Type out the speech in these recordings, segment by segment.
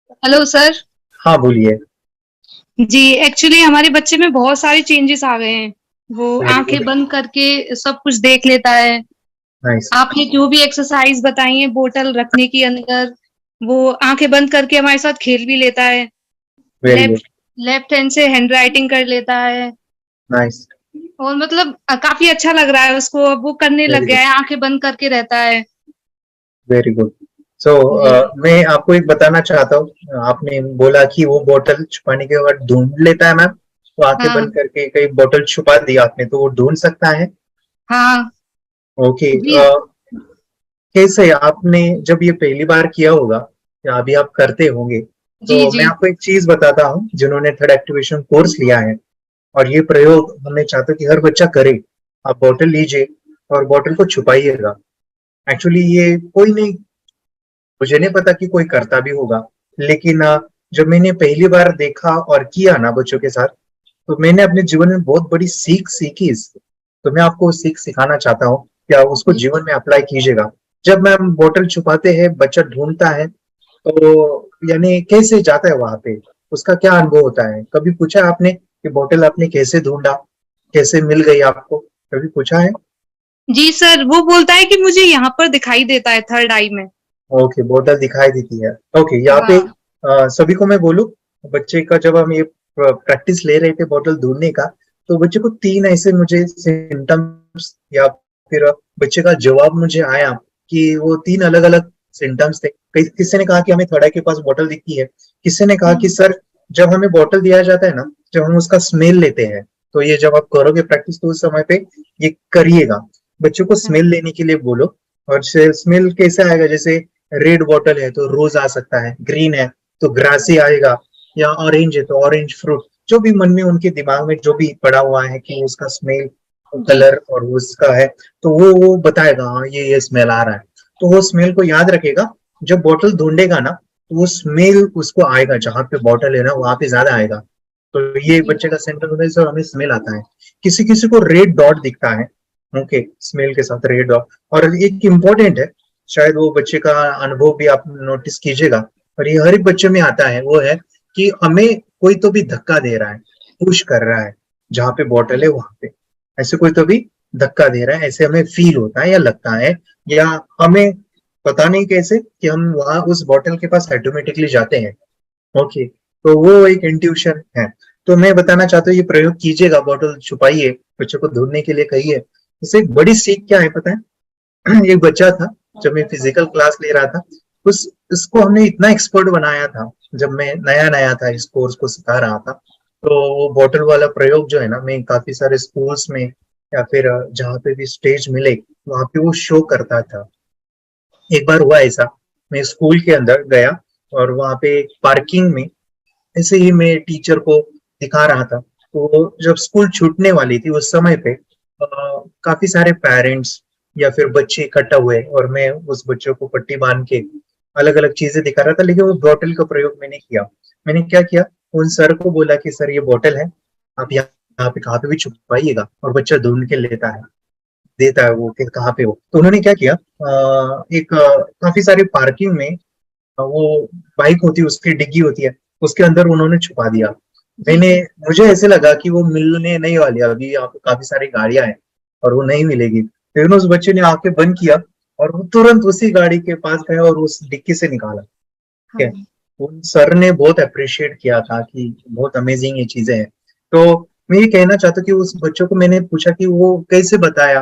Hello sir. हाँ, बोलिए। जी, actually हमारे बच्चे में बहुत सारे चेंजेस आ गए हैं। वो वेरी आंखें गुड। बंद करके सब कुछ देख लेता है। नाइस। आपने जो भी एक्सरसाइज बताई है बोतल रखने के अंदर, वो आंखें बंद करके हमारे साथ खेल भी लेता है। Very good. Left left hand से हैंड राइटिंग कर लेता है। नाइस। और मतलब काफी अच्छा लग रहा है उसको, अब वो करने लग वेरी गया गुड। है, आंखें बंद करके रहता है। Very good. सो जी। मैं आपको एक बताना चाहता हूँ। आपने बोला कि वो बोतल छुपाने के बाद ढूंढ लेता है मैम। तो आंखें हाँ। बंद करके कहीं बोतल छुपा दी आपने तो वो ढूंढ सकता है। हाँ। ओके। जी। कैसे आपने जब ये पहली बार किया होगा या अभी आप करते होंगे, जी। तो जी। मैं आपको एक चीज बताता हूँ। जिन्होंने थर्ड एक्टिवेशन कोर्स लिया है और ये प्रयोग हमें चाहते कि हर बच्चा करे। आप बोतल लीजिए और बोतल को छुपाइएगा। एक्चुअली ये कोई नहीं, मुझे नहीं पता कि कोई करता भी होगा, लेकिन जब मैंने पहली बार देखा और किया ना बच्चों के साथ, तो मैंने अपने जीवन में बहुत बड़ी सीख सीखी इससे। तो मैं आपको वो सीख सिखाना चाहता हूँ कि आप उसको जी। जीवन में अप्लाई कीजिएगा। जब मैम बोतल छुपाते हैं, बच्चा ढूंढता है, तो यानी कैसे जाता है वहां पे, उसका क्या अनुभव होता है? कभी पूछा आपने कि बोतल आपने कैसे ढूंढा, कैसे मिल गई आपको? कभी पूछा है? जी सर, वो बोलता है कि मुझे यहाँ पर दिखाई देता है थर्ड आई में। ओके, बोतल दिखाई देती है। ओके, यहाँ पे हाँ। सभी को मैं बोलूं, बच्चे का जब हम ये प्रैक्टिस ले रहे थे बोतल ढूंढने का, तो बच्चे को तीन ऐसे मुझे सिम्टम्स या फिर बच्चे का जवाब मुझे आया कि वो तीन अलग अलग सिम्टम्स थे। किसी ने कहा कि हमें थोड़ा के पास बोतल दिखती है। किसी ने कहा कि हम्म। सर, जब हमें बोतल दिया जाता है ना, जब हम उसका स्मेल लेते हैं, तो ये जब आप करोगे प्रैक्टिस तो उस समय पे ये करिएगा। बच्चों को हाँ। स्मेल लेने के लिए बोलो। और स्मेल कैसे आएगा? जैसे रेड बॉटल है तो रोज आ सकता है, ग्रीन है तो ग्रासी आएगा, या ऑरेंज है तो ऑरेंज फ्रूट। जो भी मन में उनके दिमाग में जो भी पड़ा हुआ है कि उसका स्मेल, जी। कलर और उसका है, तो वो बताएगा हाँ ये स्मेल आ रहा है। तो वो स्मेल को याद रखेगा। जब बॉटल ढूंढेगा ना, तो वो स्मेल उसको आएगा, जहां पे बॉटल है ना वहां पे ज्यादा आएगा। तो ये जी। बच्चे का सेंटर होता है, इससे हमें स्मेल आता है। किसी किसी को रेड डॉट दिखता है। ओके, स्मेल के साथ रेड डॉट। और एक इम्पोर्टेंट है, शायद वो बच्चे का अनुभव भी आप नोटिस कीजिएगा, और ये हर एक बच्चे में आता है, वो है कि हमें कोई तो भी धक्का दे रहा है, पुश कर रहा है, जहां पे बॉटल है वहां पे ऐसे कोई तो भी धक्का दे रहा है, ऐसे हमें फील होता है या लगता है। या हमें पता नहीं कैसे कि हम वहां उस बॉटल के पास ऑटोमेटिकली जाते हैं। ओके, तो वो एक इंट्यूशन है। तो मैं बताना चाहता हूँ ये प्रयोग कीजिएगा, बॉटल छुपाइए, बच्चों को ढूंढने के लिए कहिए। इससे एक बड़ी सीख क्या है पता है? एक बच्चा था, जब मैं फिजिकल क्लास ले रहा था, उस इसको हमने इतना एक्सपर्ट बनाया था। जब मैं नया नया था इस कोर्स को सिखा रहा था, तो वो बॉटल वाला प्रयोग जो है ना, मैं काफी सारे स्कूल्स में या फिर जहाँ पे भी स्टेज मिले वहां पे वो शो करता था। एक बार हुआ ऐसा, मैं स्कूल के अंदर गया और वहां पे पार्किंग में ऐसे ही मैं टीचर को दिखा रहा था। तो जब स्कूल छूटने वाली थी उस समय पे काफी सारे पेरेंट्स या फिर बच्चे इकट्ठा हुए, और मैं उस बच्चों को पट्टी बांध के अलग अलग चीजें दिखा रहा था, लेकिन वो बॉटल का प्रयोग मैंने किया। मैंने क्या किया, उन सर को बोला कि सर ये बॉटल है, आप यहाँ पे कहाँ पे भी छुपाइएगा, और बच्चा ढूंढ के लेता है, देता है वो कि कहाँ पे हो। तो उन्होंने क्या किया, एक काफी सारी पार्किंग में वो बाइक होती है, उसकी डिग्गी होती है, उसके अंदर उन्होंने छुपा दिया। जी। मैंने जी। मुझे ऐसे लगा कि वो मिलने नहीं वाली, अभी यहाँ पे काफी सारी गाड़ियां हैं और वो नहीं मिलेगी। फिर उस बच्चे ने आके बंद किया और वो तुरंत उसी गाड़ी के पास गया और उस डिक्की से निकाला। ठीक है। हाँ। उन सर ने बहुत अप्रिशिएट किया था कि बहुत अमेजिंग ये चीजें हैं। तो मैं ये कहना चाहता हूँ कि उस बच्चों को मैंने पूछा कि वो कैसे बताया,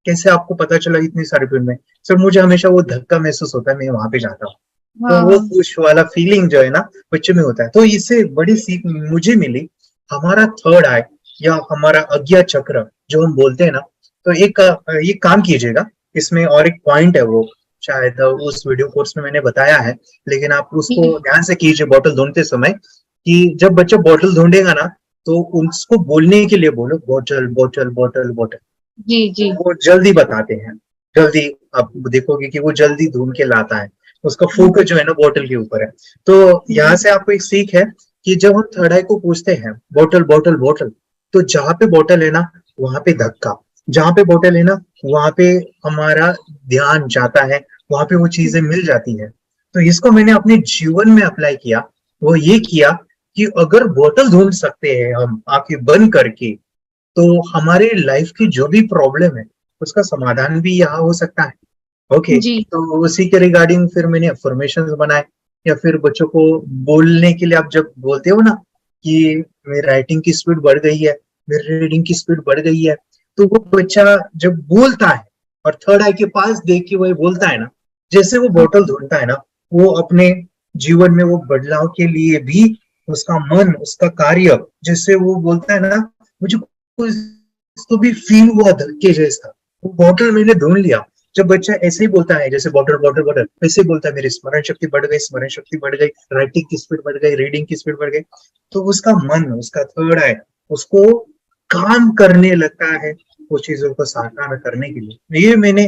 कैसे आपको पता चला इतनी सारी फील्ड में? सर मुझे हमेशा वो धक्का महसूस होता है, मैं वहां पे जाता हूँ। तो वो हाँ। पुश वाला फीलिंग जो है ना बच्चे में होता है। तो इससे बड़ी सीख मुझे मिली, हमारा थर्ड आई या हमारा अज्ञा चक्र जो हम बोलते हैं ना, तो एक ये काम कीजिएगा। इसमें और एक पॉइंट है, वो शायद उस वीडियो कोर्स में मैंने बताया है, लेकिन आप उसको जी। ध्यान से कीजिए बॉटल ढूंढते समय, कि जब बच्चा बॉटल ढूंढेगा ना, तो उसको बोलने के लिए बोलो बॉटल बॉटल बॉटल बॉटल। जी। तो जी। वो जल्दी बताते हैं, जल्दी। आप देखोगे कि वो जल्दी ढूंढ के लाता है, उसका फोकस जो है ना बोतल के ऊपर है। तो यहाँ जी। से आपको एक सीख है कि जब हम थर्ड आई को पूछते हैं बोतल बॉटल बॉटल, तो जहां पे बोतल है ना वहां पे धक्का, जहां पे बोतल है ना वहां पे हमारा ध्यान जाता है, वहां पे वो चीजें मिल जाती है। तो इसको मैंने अपने जीवन में अप्लाई किया। वो ये किया कि अगर बोतल ढूंढ सकते हैं हम आंखें बंद करके, तो हमारे लाइफ की जो भी प्रॉब्लम है उसका समाधान भी यहाँ हो सकता है। ओके, जी तो उसी के रिगार्डिंग फिर मैंने अफर्मेशन बनाए, या फिर बच्चों को बोलने के लिए आप जब बोलते हो ना कि मेरी राइटिंग की स्पीड बढ़ गई है, मेरी रीडिंग की स्पीड बढ़ गई है, तो वो बच्चा जब बोलता है और थर्ड आई के पास देख के वो बोलता है ना, जैसे वो बोतल ढूंढता है ना, वो अपने जीवन में वो बदलाव के लिए भी उसका मन, उसका कार्य, जैसे वो बोलता है ना, मुझे कुछ तो भी फील हुआ धक्के जैसा, वो बॉटल मैंने ढूंढ लिया। जब बच्चा ऐसे ही बोलता है, जैसे बॉटल बॉटल बॉटल, ऐसे ही बोलता है, मेरी स्मरण शक्ति बढ़ गई, स्मरण शक्ति बढ़ गई, राइटिंग की स्पीड बढ़ गई, रीडिंग की स्पीड बढ़ गई, तो उसका मन, उसका थर्ड आई उसको काम करने लगता है वो चीजों को साकार करने के लिए। ये मैंने,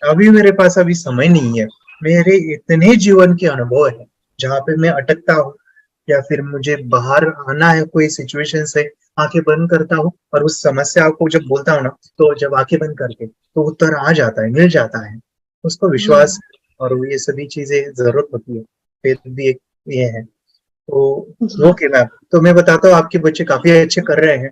अभी मेरे पास अभी समय नहीं है, मेरे इतने जीवन के अनुभव है जहाँ पे मैं अटकता हूँ, या फिर मुझे बाहर आना है कोई सिचुएशन से, आंखें बंद करता हूँ और उस समस्या को जब बोलता हूँ ना, तो जब आंखें बंद करके तो उत्तर आ जाता है, मिल जाता है, उसको विश्वास और ये सभी चीजें जरूरत होती है, फिर भी एक ये है। तो जी ओके मैम, तो मैं बताता हूँ आपके बच्चे काफी अच्छे कर रहे हैं।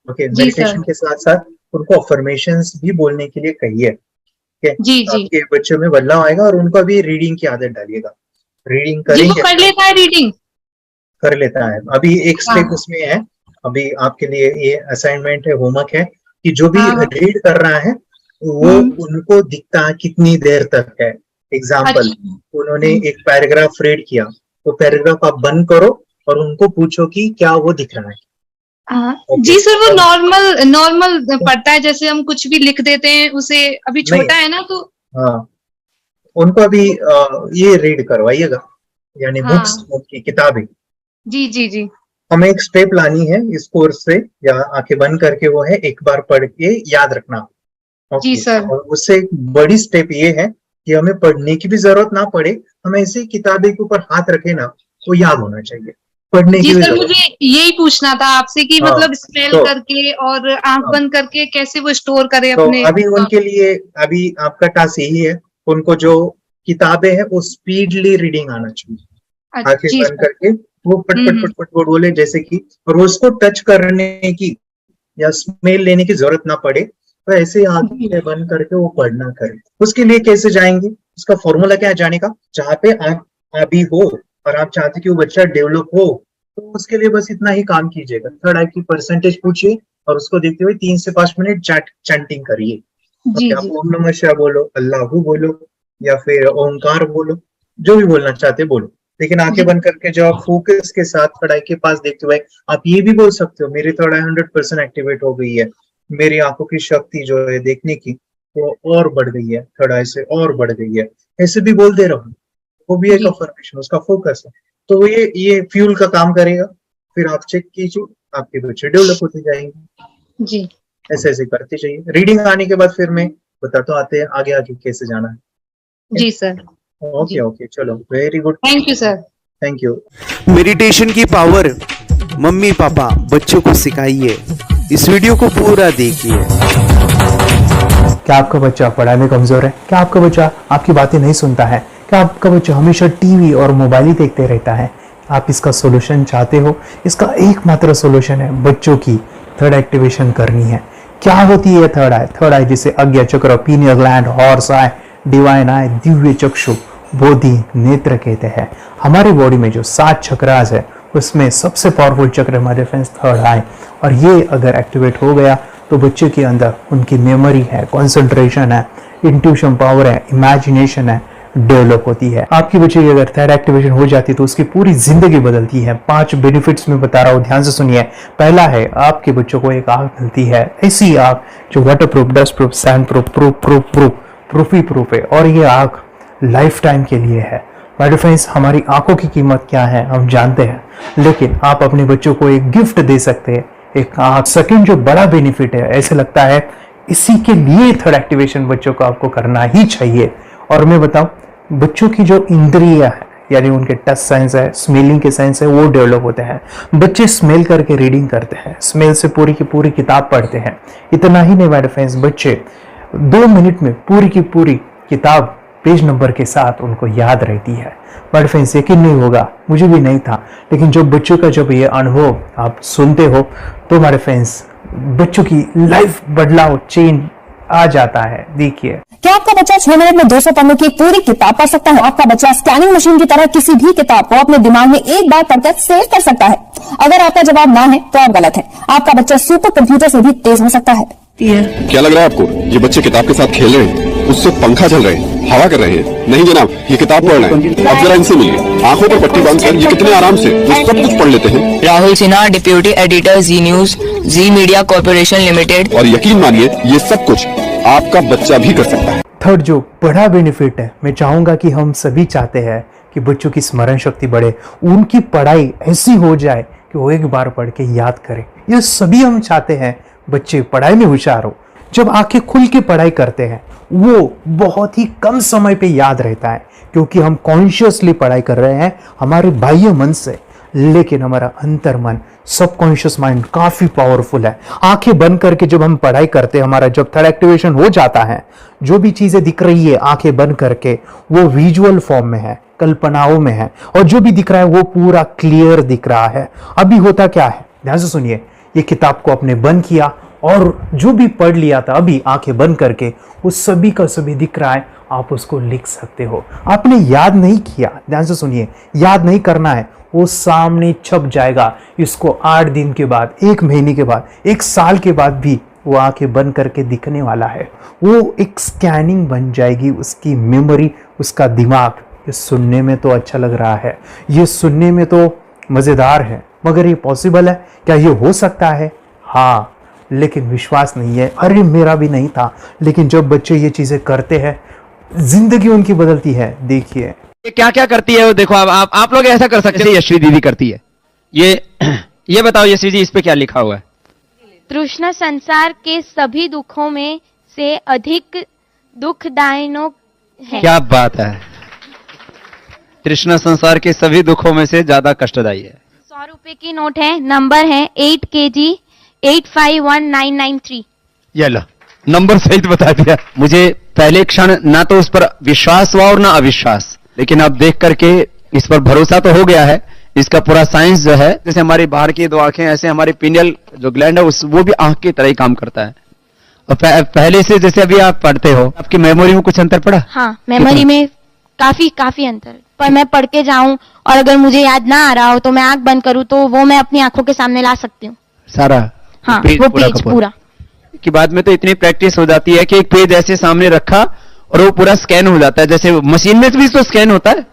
ओके, जी सर। मेडिटेशन के साथ साथ उनको अफर्मेशंस भी बोलने के लिए कहिए। ठीक है, जी तो जी आपके बच्चों में बदलाव आएगा, और उनको भी रीडिंग की आदत डालिएगा, रीडिंग जी, वो करेंगे, कर लेता है रीडिंग। कर लेता है। अभी एक हाँ स्टेप उसमें है, अभी आपके लिए ये असाइनमेंट है, होमवर्क है, कि जो भी हाँ। रीड कर रहा है वो हम्म। उनको दिखता है कितनी देर तक है। एग्जाम्पल, अच्छा। उन्होंने एक पैराग्राफ रीड किया, तो पैराग्राफ आप बंद करो और उनको पूछो कि क्या वो दिख रहा है। हाँ ओके, जी सर, वो अब नॉर्मल नॉर्मल पढ़ता है, जैसे हम कुछ भी लिख देते हैं उसे, अभी नहीं, छोटा है ना तो। हाँ, उनको अभी ये रीड करवाइएगा, यानी बुक्स, हाँ उनकी किताबें। जी जी जी हमें एक स्टेप लानी है इस कोर्स से, या आंखें बंद करके, वो है एक बार पढ़ के याद रखना। जी ओके, सर। और उससे एक बड़ी स्टेप ये है कि हमें पढ़ने की भी जरूरत ना पड़े, हमें ऐसी किताबें के ऊपर हाथ रखे ना, वो याद होना चाहिए, पढ़ने जी की भी सर, जरूरत। मुझे यही पूछना था आपसे कि हाँ, मतलब स्मेल तो करके और आंख हाँ, बंद करके कैसे वो स्टोर करे तो अपने। अभी उनके लिए, अभी आपका टास्क यही है, उनको जो किताबें हैं वो स्पीडली रीडिंग आना चाहिए, आंखें जी बंद सर। करके वो पट पट हम्म। पट पट पट बोले, जैसे कि, और उसको टच करने की या स्मेल लेने की जरूरत ना पड़े, तो ऐसे ही जी आंखें बंद करके वो पढ़ना करे। उसके लिए कैसे जाएंगे, उसका फॉर्मूला क्या है जाने का, जहाँ पे आप अभी हो और आप चाहते कि वो बच्चा डेवलप हो, तो उसके लिए बस इतना ही काम कीजिएगा, थर्ड आई की परसेंटेज पूछिए और उसको देखते हुए 3 से 5 मिनट चैंटिंग करिए। जी ओके, आप जी ओम नमः शिवाय बोलो, अल्लाहू बोलो, या फिर ओंकार बोलो, जो भी बोलना चाहते बोलो, लेकिन आंखें जी बंद करके जब आप फोकस के साथ थर्ड आई के पास देखते हुए, आप ये भी बोल सकते हो, मेरी थर्ड आई 100% एक्टिवेट हो गई है, मेरी आंखों की शक्ति जो है देखने की वो और बढ़ गई है, थर्ड आई से और बढ़ गई है, ऐसे भी बोल दे रहा हूँ, वो भी एक जी अफर्मेशन, उसका फोकस है। तो ये फ्यूल का काम करेगा, फिर आप चेक कीजिए, आपके बच्चे डेवलप होते जाएंगे। जी ऐसे ऐसे करते चाहिए, रीडिंग आने के बाद फिर मैं बताता आते हैं आगे आगे कैसे जाना है। जी सर। ओके जी, ओके, चलो, very good, thank you sir. Thank you. Meditation की पावर मम्मी पापा बच्चों को सिखाइए। इस वीडियो को पूरा देखिए। क्या आपका बच्चा पढ़ाई में कमजोर है? क्या आपका बच्चा आपकी बातें नहीं सुनता है? क्या आपका बच्चा हमेशा टीवी और मोबाइल ही देखते रहता है? आप इसका सोल्यूशन चाहते हो? इसका एकमात्र सोल्यूशन है बच्चों की थर्ड एक्टिवेशन करनी है। क्या होती है थर्ड आई? थर्ड आई जिसे आज्ञा चक्र, pineal gland, horse eye, divine eye, दिव्य चक्षु, बोधि नेत्र कहते हैं। हमारी बॉडी में जो 7 चक्रास है उसमें सबसे पावरफुल चक्र हमारे फ्रेंड्स थर्ड आई, और ये अगर एक्टिवेट हो गया तो बच्चे के अंदर उनकी मेमोरी है, कंसंट्रेशन है, इंट्यूशन पावर है, इमेजिनेशन है, डेवलप होती है। आपकी बच्चे की अगर थर्ड एक्टिवेशन हो जाती है तो उसकी पूरी जिंदगी बदलती है। 5 बेनिफिट्स में बता रहा हूँ, ध्यान से सुनिए। पहला है, आपके बच्चों को एक आंख मिलती है, ऐसी आंख जो waterproof, dustproof, sandproof, proof ही प्रूफ है, और ये आंख लाइफ टाइम के लिए है। माय डियर फ्रेंड्स, हमारी आंखों की कीमत क्या है हम जानते हैं, लेकिन आप अपने बच्चों को एक गिफ्ट दे सकते हैं, एक आंख। सेकंड जो बड़ा बेनिफिट है, ऐसे लगता है इसी के लिए थर्ड एक्टिवेशन बच्चों को आपको करना ही चाहिए। और मैं बताऊं, बच्चों की जो इंद्रियां है, यानी उनके टच सेंस है, स्मेलिंग के सेंस है, वो डेवलप होते हैं। बच्चे स्मेल करके रीडिंग करते हैं, स्मेल से पूरी की पूरी किताब पढ़ते हैं। इतना ही नहीं माय डियर फ्रेंड्स, बच्चे 2 मिनट में पूरी की पूरी किताब पेज नंबर के साथ उनको याद रहती है। बट फ्रेंड्स यकीन नहीं होगा, मुझे भी नहीं था, लेकिन जब बच्चों का जब ये अनुभव आप सुनते हो तो हमारे फ्रेंड्स बच्चों की लाइफ बदलाव चेंज आ जाता है। देखिए, क्या आपका बच्चा 6 मिनट में 200 पन्नों की एक पूरी किताब पढ़ सकता है? आपका बच्चा स्कैनिंग मशीन की तरह किसी भी किताब को अपने दिमाग में एक बार पढ़कर सेव कर सकता है? अगर आपका जवाब ना है तो आप गलत है। आपका बच्चा सुपर कंप्यूटर से भी तेज हो सकता है। क्या लग रहा है आपको? ये बच्चे किताब के साथ खेल रहे हैं, उससे पंखा चल रहे हैं, हवा कर रहे हैं? नहीं जनाब, ये किताब पढ़ रहे हैं। अब जरा इनसे मिलिए, आंखों पर पट्टी बांधकर ये कितने आराम से ये सब कुछ पढ़ लेते हैं। राहुल सिन्हा, डिप्यूटी एडिटर, जी न्यूज, जी मीडिया कॉर्पोरेशन लिमिटेड। और यकीन मानिए ये सब कुछ आपका बच्चा भी कर सकता है। थर्ड जो बड़ा बेनिफिट है, मैं चाहूंगा कि हम सभी चाहते हैं कि बच्चों की स्मरण शक्ति बढ़े, उनकी पढ़ाई ऐसी हो जाए कि वो एक बार पढ़ के याद करें। ये सभी हम चाहते हैं बच्चे पढ़ाई में होशियार हो। जब आंखें खुल के पढ़ाई करते हैं वो बहुत ही कम समय पे याद रहता है, क्योंकि हम कॉन्शियसली पढ़ाई कर रहे हैं हमारे बाह्य मन से, लेकिन हमारा अंतर मन, सबकॉन्शियस माइंड काफी पावरफुल है। आंखें बंद करके जब हम पढ़ाई करते हैं, हमारा जब थर्ड एक्टिवेशन हो जाता है, जो भी चीजें दिख रही है आंखें बंद करके वो विजुअल फॉर्म में है, कल्पनाओं में है, और जो भी दिख रहा है वो पूरा क्लियर दिख रहा है। अभी होता क्या है, ध्यान से सुनिए, ये किताब को आपने बंद किया और जो भी पढ़ लिया था अभी आंखें बंद करके वो सभी का सभी दिख रहा है, आप उसको लिख सकते हो। आपने याद नहीं किया, ध्यान से सुनिए, याद नहीं करना है, वो सामने छप जाएगा। इसको 8 दिन के बाद, 1 महीने के बाद, 1 साल के बाद भी वो आंखें बंद करके दिखने वाला है। वो एक स्कैनिंग बन जाएगी, उसकी मेमोरी, उसका दिमाग। ये सुनने में तो अच्छा लग रहा है, ये सुनने में तो मजेदार है, मगर ये पॉसिबल है क्या? ये हो सकता है, हाँ, लेकिन विश्वास नहीं है। अरे मेरा भी नहीं था, लेकिन जब बच्चे ये चीजें करते हैं जिंदगी उनकी बदलती है। देखिए क्या क्या करती है वो, देखो आप लोग ऐसा कर सकते हैं, यशवी दीदी करती है। ये बताओ यशवी जी, इस पे क्या लिखा हुआ है? तृष्णा संसार के सभी दुखों में से अधिक दुखदायक है। क्या बात है, तृष्णा संसार के सभी दुखों में से ज्यादा कष्टदायी है। 100 रुपए की नोट है, नंबर है 8 kg 851993। ये लो, नंबर सहित बता दिया। मुझे पहले क्षण ना तो उस पर विश्वास हुआ और ना अविश्वास, लेकिन अब देख करके इस पर भरोसा तो हो गया है। इसका पूरा साइंस जो है, जैसे हमारी बाहर की 2 आंखें, ऐसे हमारी पिनियल जो ग्लैंड है वो भी आंख की तरह ही काम करता है। और पहले से जैसे अभी आप पढ़ते हो, आपकी मेमोरी में कुछ अंतर पड़ा? हाँ, मेमोरी में काफी अंतर। पर मैं पढ़ के जाऊं और अगर मुझे याद ना आ रहा हो तो मैं आंख बंद करूं तो वो मैं अपनी आंखों के सामने ला सकती हूँ सारा। हाँ, वो पेज पूरा कि बाद में तो इतनी प्रैक्टिस हो जाती है कि एक पेज ऐसे सामने रखा और वो पूरा स्कैन हो जाता है, जैसे मशीन में भी तो स्कैन होता है।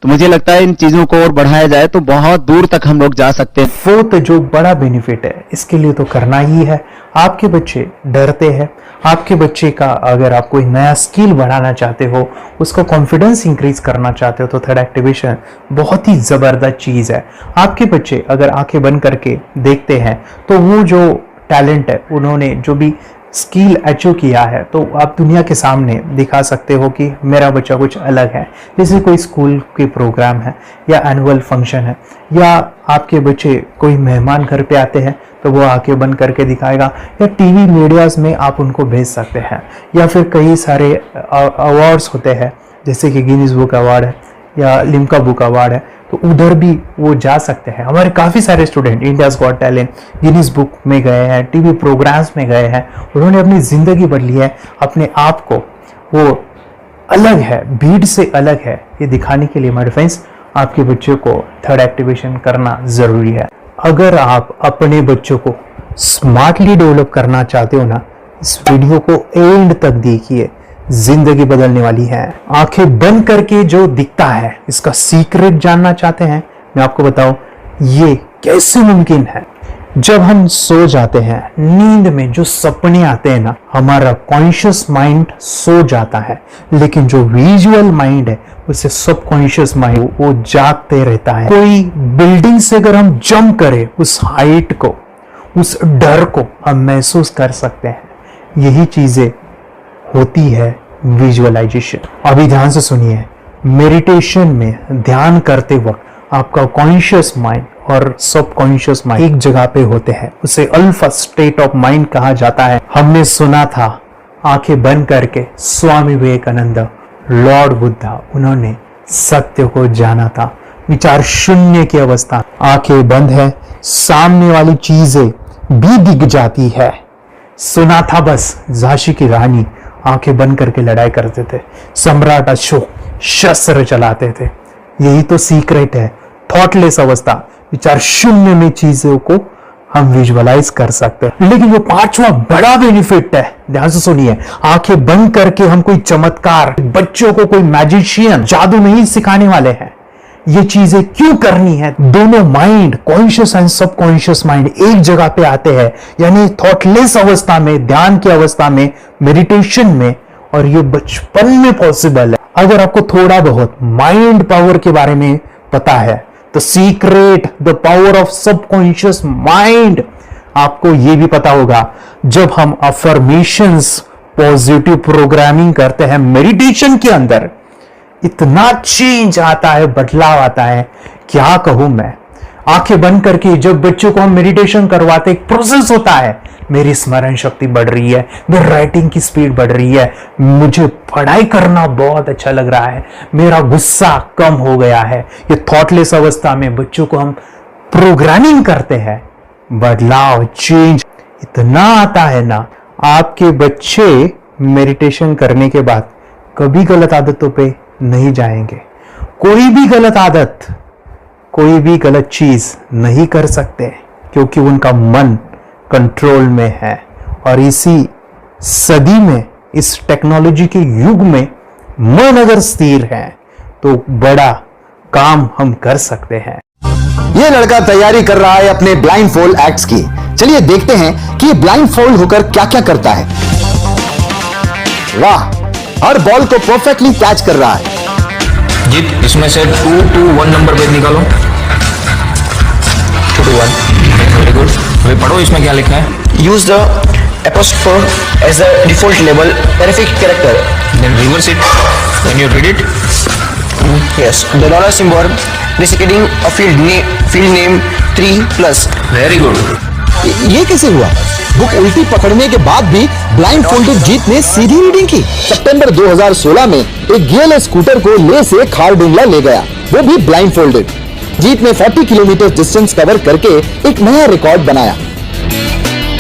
तो मुझे लगता है इन चीजों को और बढ़ाया जाए तो बहुत दूर तक हम लोग जा सकते हैं। फोर्थ जो बड़ा बेनिफिट है, इसके लिए तो करना ही है। आपके बच्चे डरते हैं, आपके बच्चे का अगर आप कोई नया स्किल बढ़ाना चाहते हो, उसका कॉन्फिडेंस इंक्रीज करना चाहते हो, तो थर्ड एक्टिवेशन बहुत ही जबरदस्त चीज है। आपके बच्चे अगर आंखें बंद करके देखते हैं तो वो जो टैलेंट है, उन्होंने जो भी स्किल अचीव किया है, तो आप दुनिया के सामने दिखा सकते हो कि मेरा बच्चा कुछ अलग है। जैसे कोई स्कूल के प्रोग्राम है या एनुअल फंक्शन है, या आपके बच्चे कोई मेहमान घर पे आते हैं तो वो आंखें बंद करके दिखाएगा, या टीवी मीडियाज में आप उनको भेज सकते हैं, या फिर कई सारे अवार्ड्स होते हैं जैसे कि गिनीज बुक अवार्ड है या लिम्का बुक अवार्ड है, तो उधर भी वो जा सकते हैं। हमारे काफ़ी सारे student India's got talent, Guinness book में गए हैं, टीवी प्रोग्राम्स में गए हैं, उन्होंने अपनी ज़िंदगी बदली है, अपने आप को वो अलग है, भीड़ से अलग है, ये दिखाने के लिए मेरे फ्रेंड्स आपके बच्चों को थर्ड एक्टिवेशन करना ज़रूरी है। अगर आप अपने बच्चों को स्मार्टली डेवलप करना चाहते हो ना, इस वीडियो को एंड तक देखिए, जिंदगी बदलने वाली है। आंखें बंद करके जो दिखता है, इसका सीक्रेट जानना चाहते हैं, मैं आपको बताऊं ये कैसे मुमकिन है। जब हम सो जाते हैं, नींद में जो सपने आते हैं ना, हमारा कॉन्शियस माइंड सो जाता है, लेकिन जो विजुअल माइंड है, उसे सब कॉन्शियस माइंड वो जागते रहता है। कोई बिल्डिंग से अगर हम जंप करें, उस हाइट को, उस डर को हम महसूस कर सकते हैं। यही चीजें होती है विजुअलाइजेशन। अभी ध्यान से सुनिए, मेडिटेशन में ध्यान करते वक्त आपका कॉन्शियस माइंड और सब कॉन्शियस माइंड एक जगह पे होते हैं, उसे अल्फा स्टेट ऑफ माइंड कहा जाता है। हमने सुना था, आंखें बंद करके स्वामी विवेकानंद लॉर्ड बुद्धा, उन्होंने सत्य को जाना था। विचार शून्य की अवस्था, आंखें बंद है, सामने वाली चीजें भी दिख जाती है। सुना था बस, झांसी की रानी आंखें बंद करके लड़ाई करते थे, सम्राट अशोक शस्त्र चलाते थे। यही तो सीक्रेट है, थॉटलेस अवस्था, विचार शून्य में चीजों को हम विजुअलाइज कर सकते हैं। लेकिन वो पांचवा बड़ा बेनिफिट है, ध्यान से सुनिए, आंखें बंद करके हम कोई चमत्कार, बच्चों को कोई मैजिशियन जादू नहीं सिखाने वाले हैं। ये चीजें क्यों करनी है? दोनों mind, conscious and subconscious mind एक जगह पे आते हैं, यानी थॉटलेस अवस्था में, ध्यान की अवस्था में, मेडिटेशन में, और ये बचपन में पॉसिबल है। अगर आपको थोड़ा बहुत माइंड पावर के बारे में पता है, the secret, the power of subconscious mind, आपको ये भी पता होगा, जब हम अफर्मेशंस, पॉजिटिव प्रोग्रामिंग करते हैं मेडिटेशन के अंदर, इतना चेंज आता है, बदलाव आता है, क्या कहूं मैं। आंखें बंद करके जब बच्चों को हम मेडिटेशन करवाते, एक प्रोसेस होता है, मेरी स्मरण शक्ति बढ़ रही है, मेरी राइटिंग की स्पीड बढ़ रही है, मुझे पढ़ाई करना बहुत अच्छा लग रहा है, मेरा गुस्सा कम हो गया है। ये थॉटलेस अवस्था में बच्चों को हम प्रोग्रामिंग करते हैं, बदलाव, चेंज इतना आता है ना। आपके बच्चे मेडिटेशन करने के बाद कभी गलत आदतों पे नहीं जाएंगे, कोई भी गलत आदत, कोई भी गलत चीज नहीं कर सकते, क्योंकि उनका मन कंट्रोल में है। और इसी सदी में, इस टेक्नोलॉजी के युग में, मन अगर स्थिर है तो बड़ा काम हम कर सकते हैं। ये लड़का तैयारी कर रहा है अपने ब्लाइंड फोल्ड एक्ट्स की। चलिए देखते हैं कि ब्लाइंड फोल्ड होकर क्या क्या करता है। वाह, हर बॉल को परफेक्टली कैच कर रहा है। जीत, इसमें से 2 to 1 नंबर भेद निकालो। 2 to 1, वेरी गुड। अभी पढ़ो इसमें क्या लिखा है। Use the apostrophe as a default label terrific character, then reverse it when you read it. yes, the dollar symbol preceding a field name 3+. Very good. ये कैसे हुआ? बुक उल्टी पकड़ने के बाद भी ब्लाइंड फोल्डेड जीत ने सीधी रीडिंग की। सितंबर 2016 में एक गियर स्कूटर को ले से खारडुंगला ले गया, वो भी ब्लाइंड फोल्डेड। जीत ने 40 किलोमीटर डिस्टेंस कवर करके एक नया रिकॉर्ड बनाया।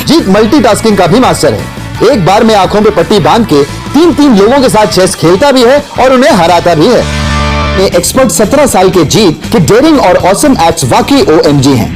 जीत मल्टीटास्किंग का भी मास्टर है। एक बार में आंखों पे पट्टी बांध के 3 लोगों के साथ चेस खेलता भी है और उन्हें हराता भी है। एक्सपर्ट 17 साल के जीत के डेयरिंग और ऑसम एक्ट्स वाकई OMG हैं।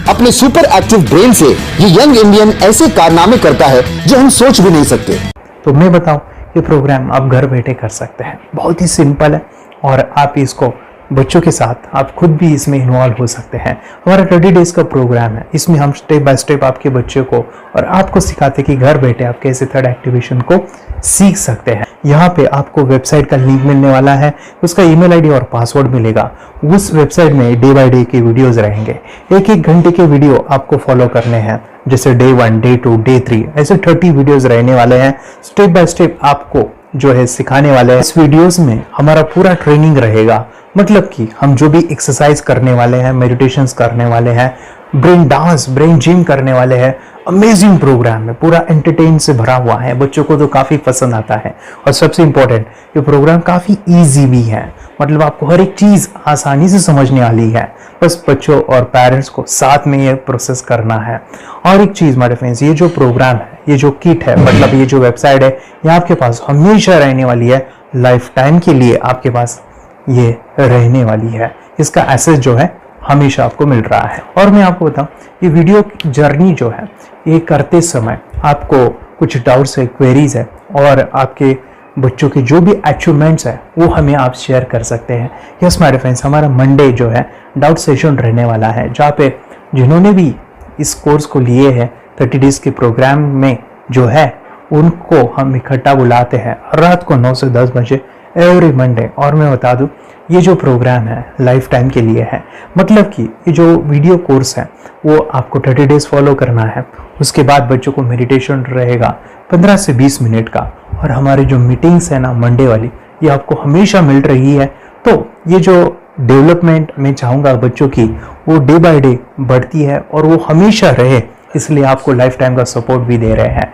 अपने सुपर एक्टिव ब्रेन से ये यंग इंडियन ऐसे कारनामे करता है जो हम सोच भी नहीं सकते। तो मैं बताऊं, ये प्रोग्राम आप घर बैठे कर सकते हैं, बहुत ही सिंपल है, और आप इसको बच्चों के साथ आप खुद भी इसमें इन्वॉल्व हो सकते हैं। हमारा 30 डेज का प्रोग्राम है, इसमें हम स्टेप बाय स्टेप आपके बच्चे को और आपको सिखाते कि घर बैठे आप कैसे थर्ड एक्टिवेशन को सीख सकते हैं। यहाँ पे आपको वेबसाइट का लिंक मिलने वाला है, उसका ईमेल आईडी और पासवर्ड मिलेगा। उस वेबसाइट में डे बाय डे के वीडियोस रहेंगे, 1-1 घंटे के वीडियो आपको फॉलो करने हैं, जैसे डे 1, डे 2, डे 3, ऐसे 30 वीडियोस रहने वाले हैं। स्टेप बाय स्टेप आपको जो है सिखाने वाले हैं। इस वीडियोस में हमारा पूरा ट्रेनिंग रहेगा, मतलब कि हम जो भी एक्सरसाइज करने वाले हैं, मेडिटेशंस करने वाले हैं, ब्रेन डांस, ब्रेन जिम करने वाले हैं। अमेजिंग प्रोग्राम है, पूरा एंटरटेन से भरा हुआ है, बच्चों को तो काफी पसंद आता है। और सबसे इंपॉर्टेंट, ये प्रोग्राम काफी इजी भी है, मतलब आपको हर एक चीज आसानी से समझने वाली है। बस बच्चों और पेरेंट्स को साथ में ये प्रोसेस करना है। और एक चीज मेरे फ्रेंड्स, ये जो प्रोग्राम है, ये जो किट है, मतलब ये जो वेबसाइट है, ये आपके पास हमेशा रहने वाली है, लाइफ टाइम के लिए आपके पास ये रहने वाली है। इसका एक्सेस जो है हमेशा आपको मिल रहा है। और मैं आपको बताऊं, ये वीडियो जर्नी जो है, ये करते समय आपको कुछ डाउट्स है, क्वेरीज है, और आपके बच्चों के जो भी अचीवमेंट्स है वो हमें आप शेयर कर सकते हैं। यस माय फ्रेंड्स, हमारा मंडे जो है डाउट सेशन रहने वाला है, जहाँ पे जिन्होंने भी इस कोर्स को लिए हैं 30 डेज के प्रोग्राम में जो है, उनको हम इकट्ठा बुलाते हैं रात को 9 से 10 बजे एवरी मंडे। और मैं बता दूं, ये जो प्रोग्राम है लाइफ टाइम के लिए है, मतलब कि ये जो वीडियो कोर्स है वो आपको 30 डेज फॉलो करना है। उसके बाद बच्चों को मेडिटेशन रहेगा 15 से 20 मिनट का, और हमारी जो मीटिंग्स है ना मंडे वाली, ये आपको हमेशा मिल रही है। तो ये जो डेवलपमेंट मैं चाहूँगा बच्चों की, वो डे बाय डे बढ़ती है और वो हमेशा रहे, इसलिए आपको लाइफ टाइम का सपोर्ट भी दे रहे हैं।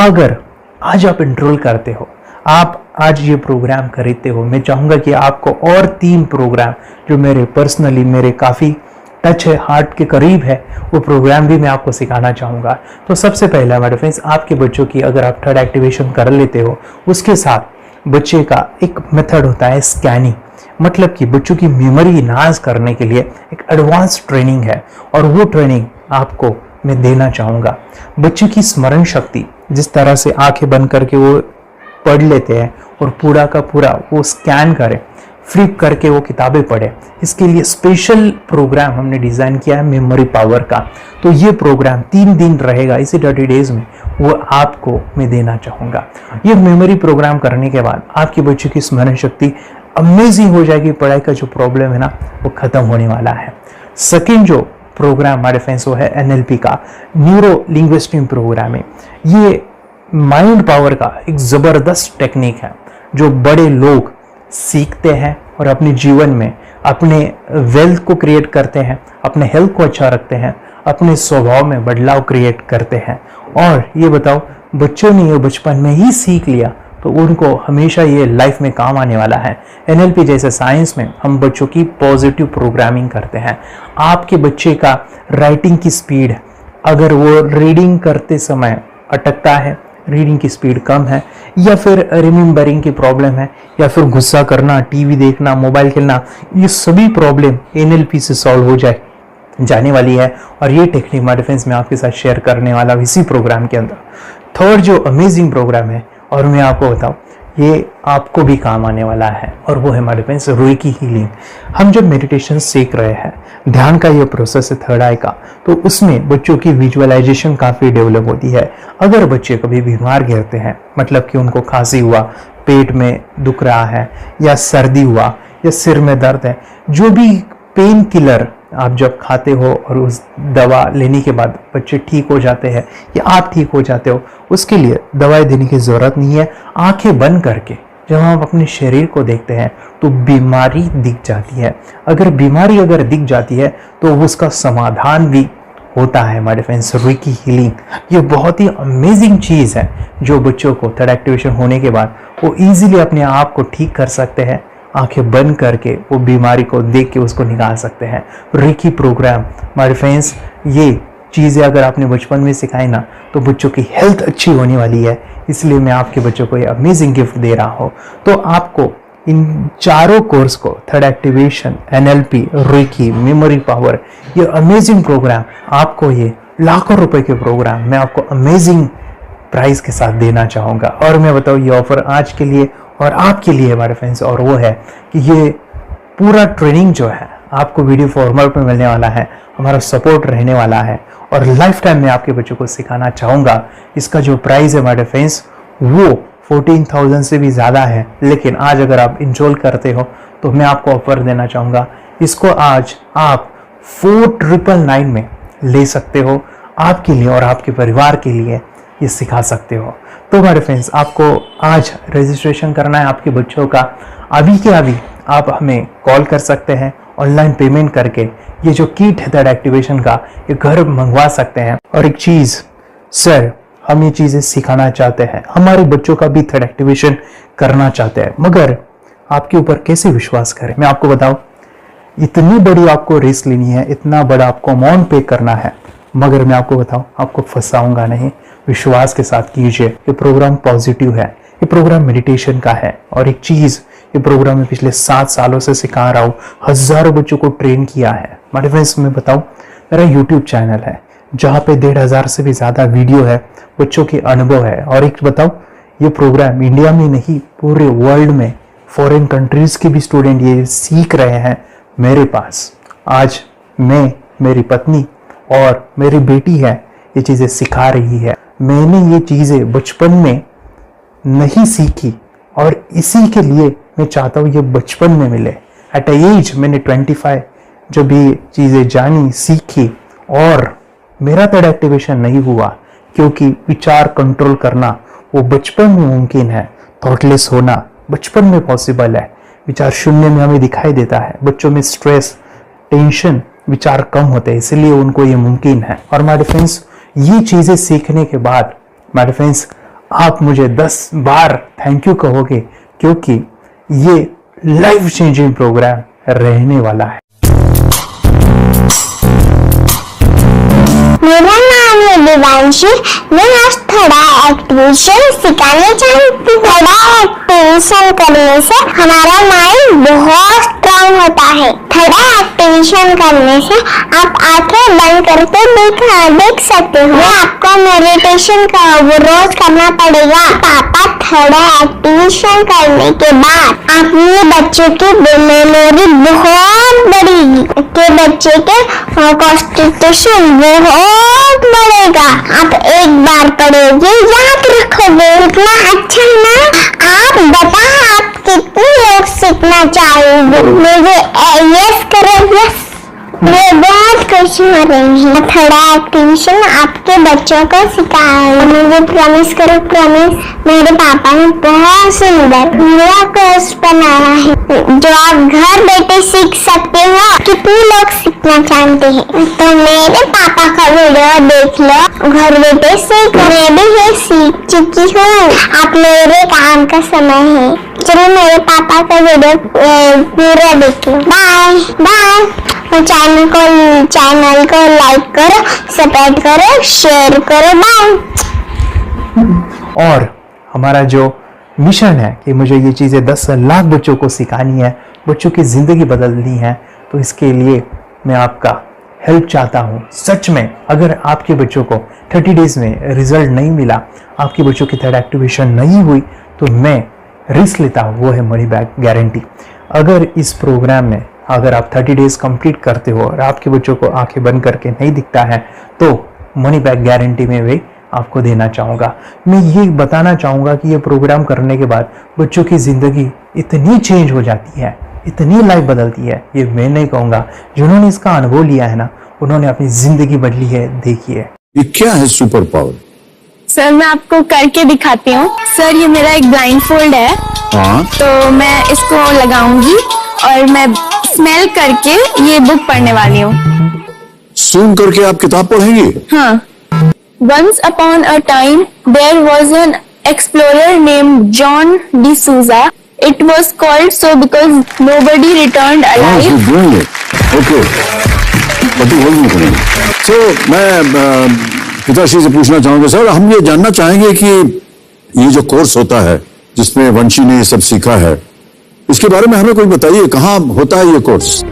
अगर आज आप एनरोल करते हो, आप आज ये प्रोग्राम खरीदते हो, मैं चाहूँगा कि आपको और 3 प्रोग्राम जो मेरे पर्सनली मेरे काफ़ी टच है, हार्ट के करीब है, वो प्रोग्राम भी मैं आपको सिखाना चाहूँगा। तो सबसे पहला हमारे फ्रेंड्स, आपके बच्चों की अगर आप थर्ड एक्टिवेशन कर लेते हो, उसके साथ बच्चे का एक मेथड होता है स्कैनिंग, मतलब कि बच्चों की मेमोरी इनहांस करने के लिए एक एडवांस ट्रेनिंग है, और वो ट्रेनिंग आपको मैं देना चाहूँगा। बच्चे की स्मरण शक्ति, जिस तरह से आंखें बंद करके वो पढ़ लेते हैं और पूरा का पूरा वो स्कैन करें, फ्लिप करके वो किताबें पढ़े, इसके लिए स्पेशल प्रोग्राम हमने डिज़ाइन किया है मेमोरी पावर का। तो ये प्रोग्राम 3 दिन रहेगा, इसी 30 डेज में वो आपको मैं देना चाहूँगा। ये मेमोरी प्रोग्राम करने के बाद आपके बच्चों की स्मरण शक्ति अमेजिंग हो जाएगी, पढ़ाई का जो प्रॉब्लम है ना वो ख़त्म होने वाला है। सेकेंड जो प्रोग्राम हमारे फ्रेंड्स वो है NLP का, न्यूरो लिंग्विस्टिक प्रोग्राम है। ये माइंड पावर का एक ज़बरदस्त टेक्निक है जो बड़े लोग सीखते हैं और अपने जीवन में अपने वेल्थ को क्रिएट करते हैं, अपने हेल्थ को अच्छा रखते हैं, अपने स्वभाव में बदलाव क्रिएट करते हैं। और ये बताओ, बच्चों ने ये बचपन में ही सीख लिया तो उनको हमेशा ये लाइफ में काम आने वाला है। NLP जैसे साइंस में हम बच्चों की पॉजिटिव प्रोग्रामिंग करते हैं। आपके बच्चे का राइटिंग की स्पीड, अगर वो रीडिंग करते समय अटकता है, रीडिंग की स्पीड कम है, या फिर रिमेम्बरिंग की प्रॉब्लम है, या फिर गुस्सा करना, टीवी देखना, मोबाइल खेलना, ये सभी प्रॉब्लम NLP से सॉल्व हो जाने वाली है। और ये टेक्निक हमारे फ्रेंड्स में आपके साथ शेयर करने वाला इसी प्रोग्राम के अंदर। थर्ड जो अमेजिंग प्रोग्राम है, और मैं आपको बताऊं, ये आपको भी काम आने वाला है, और वो है हमारे फ्रेंड्स रेकी हीलिंग। हम जब मेडिटेशन सीख रहे हैं, ध्यान का ये प्रोसेस है थर्ड आई का, तो उसमें बच्चों की विजुअलाइजेशन काफ़ी डेवलप होती है। अगर बच्चे कभी बीमार गिरते हैं, मतलब कि उनको खांसी हुआ, पेट में दुख रहा है, या सर्दी हुआ, या सिर में दर्द है, जो भी पेन किलर आप जब खाते हो और उस दवा लेने के बाद बच्चे ठीक हो जाते हैं या आप ठीक हो जाते हो, उसके लिए दवाई देने की ज़रूरत नहीं है। आंखें बंद करके जब हम अपने शरीर को देखते हैं तो बीमारी दिख जाती है। अगर बीमारी दिख जाती है तो उसका समाधान भी होता है हमारे फ्रेंड्स। रेकी हीलिंग ये बहुत ही अमेजिंग चीज़ है जो बच्चों को थर्ड एक्टिवेशन होने के बाद वो इजीली अपने आप को ठीक कर सकते हैं। आंखें बंद करके वो बीमारी को देख के उसको निकाल सकते हैं। रेकी प्रोग्राम हमारे फ्रेंड्स, ये चीज़ें अगर आपने बचपन में सिखाई ना तो बच्चों की हेल्थ अच्छी होने वाली है। इसलिए मैं आपके बच्चों को ये अमेजिंग गिफ्ट दे रहा हूँ। तो आपको इन चारों कोर्स को, third activation, NLP, reiki, memory power, ये अमेजिंग प्रोग्राम, आपको ये लाखों रुपए के प्रोग्राम मैं आपको अमेजिंग प्राइस के साथ देना चाहूँगा। और मैं बताऊँ ये ऑफर आज के लिए और आपके लिए हमारे फ्रेंड्स, और वो है कि ये पूरा ट्रेनिंग जो है आपको वीडियो फॉर्मेट में मिलने वाला है, हमारा सपोर्ट रहने वाला है और लाइफ टाइम में आपके बच्चों को सिखाना चाहूँगा। इसका जो प्राइस है हमारे फ्रेंड्स वो 14,000 से भी ज़्यादा है, लेकिन आज अगर आप इंस्टॉल करते हो तो मैं आपको ऑफर देना चाहूँगा। इसको आज आप 4,999 में ले सकते हो। आपके लिए और आपके परिवार के लिए ये सिखा सकते हो। तो हमारे फ्रेंड्स, आपको आज रजिस्ट्रेशन करना है आपके बच्चों का। अभी के अभी आप हमें कॉल कर सकते हैं, ऑनलाइन पेमेंट करके ये जो किट है थर्ड एक्टिवेशन का ये घर मंगवा सकते हैं। और एक चीज़ सर, हम ये चीज़ें सिखाना चाहते हैं, हमारे बच्चों का भी थर्ड एक्टिवेशन करना चाहते हैं, मगर आपके ऊपर कैसे विश्वास करें? मैं आपको बताऊं, इतनी बड़ी आपको रिस्क लेनी है, इतना बड़ा आपको अमाउंट पे करना है, मगर मैं आपको बताऊं आपको फंसाऊंगा नहीं। विश्वास के साथ कीजिए। ये प्रोग्राम पॉजिटिव है, ये प्रोग्राम मेडिटेशन का है। और एक चीज़, ये प्रोग्राम में पिछले 7 सालों से सिखा रहा हूँ, हज़ारों बच्चों को ट्रेन किया है। हमारे फ्रेंड्स, मैं बताऊँ, मेरा यूट्यूब चैनल है जहाँ पे 1,500 से भी ज़्यादा वीडियो है, बच्चों के अनुभव है। और एक बताऊँ, ये प्रोग्राम इंडिया में नहीं पूरे वर्ल्ड में फॉरेन कंट्रीज़ के भी स्टूडेंट ये सीख रहे हैं मेरे पास। आज मैं, मेरी पत्नी और मेरी बेटी है ये चीज़ें सिखा रही है। मैंने ये चीज़ें बचपन में नहीं सीखी और इसी के लिए मैं चाहता हूँ ये बचपन में मिले। एट एज मैंने 25 जब ये चीज़ें जानी, सीखी, और मेरा थर्ड एक्टिवेशन नहीं हुआ क्योंकि विचार कंट्रोल करना वो बचपन में मुमकिन है। थॉटलेस होना बचपन में पॉसिबल है। विचार शून्य में हमें दिखाई देता है। बच्चों में स्ट्रेस, टेंशन, विचार कम होते हैं, इसलिए उनको ये मुमकिन है। और हमारे फ्रेंड्स, ये चीज़ें सीखने के बाद हमारे फ्रेंड्स आप मुझे 10 बार थैंक यू कहोगे। क्योंकि ये लाइफ चेंजिंग प्रोग्राम रहने वाला है। मेरा नाम है दिवांशी। मैं आज थोड़ा एक्टिवेशन सिखाने चाहती हूँ। थोड़ा एक्टिवेशन करने से हमारा माइंड बहुत स्ट्रांग होता है। थोड़ा एक्टिवेशन करने से आप आंखें बंद करके देख सकते हो। आपको मेडिटेशन का वो रोज करना पड़ेगा। पापा थोड़ा एक्टिवेशन करने के बाद अपने बच्चों की मेमोरी बहुत बढ़ेगी, के बच्चे के कॉन्सेंट्रेशन बहुत बढ़ेगा। आप एक बार पढ़ोगे याद रखोगे, इतना अच्छा है ना। आप बताओ आप कितने लोग सीखना चाहोगे? मुझे यस करो, यस। मैं बहुत खुश हो रही हूँ। थोड़ा एक्टिवेशन आपके बच्चों को सिखाया। मुझे प्रॉमिस करो, प्रॉमिस। मेरे पापा ने बहुत सुंदर मेरा कोर्स बनाया है जो आप घर बैठे सीख सकते हो। कितने लोग सीखना चाहते हैं तो मेरे पापा का वीडियो देख लो, घर बैठे सीख। मैं भी ये सीख चुकी हूँ। आप मेरे काम का समय है, चलो मेरे पापा का वीडियो पूरा देख लो। Bye bye. चैनल को लाइक करो, सपोर्ट करो, शेयर करो। बाय। और हमारा जो मिशन है कि मुझे ये चीज़ें 10 लाख बच्चों को सिखानी है, बच्चों की ज़िंदगी बदलनी है, तो इसके लिए मैं आपका हेल्प चाहता हूँ। सच में अगर आपके बच्चों को 30 डेज में रिजल्ट नहीं मिला, आपके बच्चों की थर्ड एक्टिवेशन नहीं हुई, तो मैं रिस्क लेता हूँ, वो है मनी बैक गारंटी। अगर इस प्रोग्राम में अगर आप 30 डेज कंप्लीट करते हो और आपके बच्चों को आंखें बंद करके नहीं दिखता है, तो मनी बैक गारंटी में भी आपको देना चाहूँगा। मैं ये बताना चाहूँगा कि ये प्रोग्राम करने के बाद बच्चों की ज़िंदगी इतनी चेंज हो जाती है, इतनी लाइफ बदलती है, ये मैं नहीं कहूँगा। जिन्होंने इसका अनुभव लिया है ना, उन्होंने अपनी ज़िंदगी बदली है। देखिए ये क्या है सुपर पावर? सर मैं आपको करके दिखाती हूँ। सर ये मेरा एक ब्लाइंड फोल्ड है, हाँ, तो मैं इसको लगाऊंगी और मैं स्मेल करके ये बुक पढ़ने वाली हूँ। सूंघ करके आप किताब पढ़ेंगी? हाँ। Once upon a time, there was an explorer named John D'Souza. It was called so because nobody returned alive. Okay, तो मैं पिताश्री से पूछना चाहूंगा, सर हम ये जानना चाहेंगे कि ये जो कोर्स होता है जिसमें वंशी ने ये सब सीखा है, इसके बारे में हमें कोई बताइए, कहाँ होता है ये कोर्स?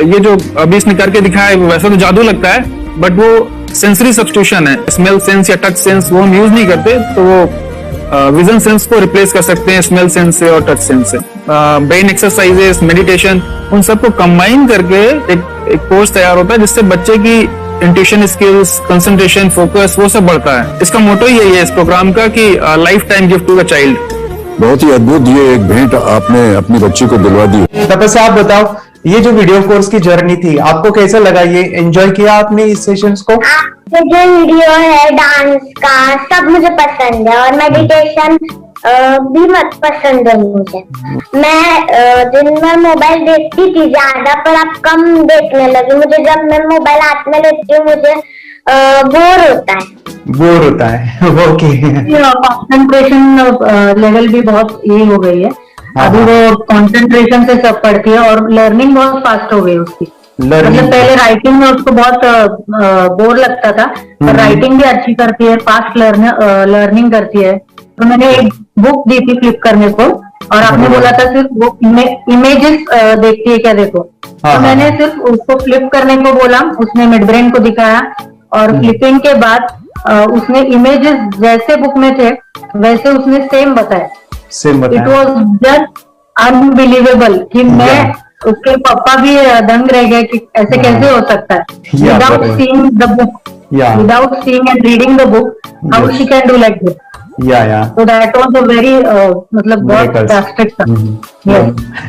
ये जो अभी इसने करके दिखाया है वैसा तो जादू लगता है, बट वो सेंसरी सब्स्टिट्यूशन है। स्मेल सेंस या टच सेंस वो हम यूज नहीं करते, तो वो विजन सेंस को रिप्लेस कर सकते हैं स्मेल सेंस से और टच सेंस से। ब्रेन एक्सरसाइजेस, मेडिटेशन, उन सबको कंबाइन करके एक कोर्स तैयार होता है जिससे बच्चे की इंट्यूशन स्किल्स, कंसंट्रेशन, फोकस वो सब बढ़ता है। इसका मोटो ही यही है इस प्रोग्राम का कि lifetime gift to the child. बहुत ही अद्भुत, ये एक भेंट आपने अपनी बच्ची को दिलवा दी। तपस्या आप बताओ, ये जो वीडियो कोर्स की जर्नी थी आपको कैसा लगा? ये एंजॉय किया आपने इस सेशंस को? आपके जो वीडियो है डांस का सब मुझे पसंद है और मेडिटेशन भी मत पसंद है मुझे। मैं दिन में मोबाइल देखती थी ज्यादा, पर अब कम देखने लगी। मुझे जब मैं मोबाइल हाथ में लेती हूँ मुझे बोर होता है। ओके। कंसंट्रेशन लेवल भी बहुत ये हो गई है अभी, वो कंसंट्रेशन से सब पढ़ती है और लर्निंग बहुत फास्ट हो गई उसकी। मतलब पहले राइटिंग में उसको बहुत बोर लगता था, पर राइटिंग भी अच्छी करती है, फास्ट लर्निंग करती है। तो मैंने एक बुक दी थी फ्लिप करने को और आपने बोला था सिर्फ वो इमेजेस देखती है क्या, देखो। तो मैंने सिर्फ उसको फ्लिप करने को बोला, उसने मिड ब्रेन को दिखाया और फ्लिपिंग के बाद उसने इमेजेस जैसे बुक में थे वैसे उसने सेम बताया। इट वॉज जस्ट अनबिलीवेबल कि मैं उसके पापा भी दंग रह गए कि ऐसे कैसे हो सकता है। Without seeing the book, without seeing and reading the book, how she can do like this. So that was a very मतलब बहुत ड्रास्टिक था।